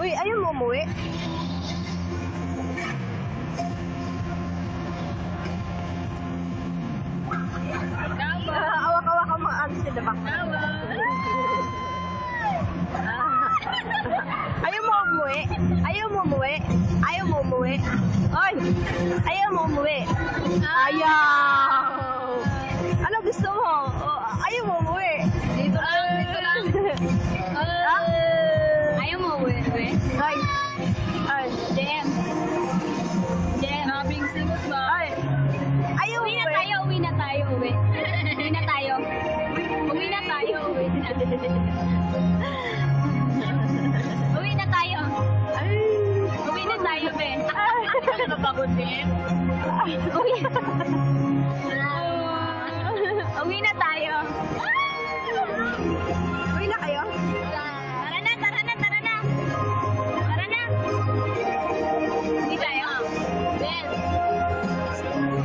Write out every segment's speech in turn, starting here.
Uy, ayaw mo umuwi? Awak-awak ang mga ano sa dabak. Ayaw mo umuwi? Ayaw mo umuwi? Ayaw mo umuwi? Oy! Ayaw mo umuwi? Ayaw! Ano gusto mo? Ayaw mo umuwi? Dito lang. Ayaw mo uwi. Ay! Ay! Jem. Grabing singot ba? Ay! Ayaw Uwi na umuwi? tayo. Uwi na tayo. Uwi na tayo. Uwi na tayo. Uwi na tayo. Ay! Uwi na tayo, be. Ay! Napagod din. Uwi. Uwi na tayo. Uwi na kayo? Tara na. Tara na. Uwi tayo. Ben.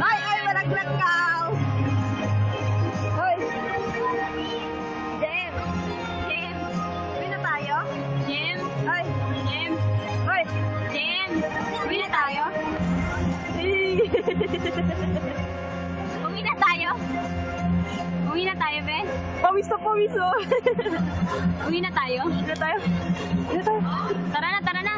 Ay! Ay! Malaglag ka! Hoy! Jem. Uwi na tayo? Jem. Ay! Jem. Hoy! Jem. Uwi na tayo. Uwi na tayo. Uwi na tayo, be. Pawis na pawis oh! Uwi na tayo. Uwi na tayo? Uwi na tayo? Tara na.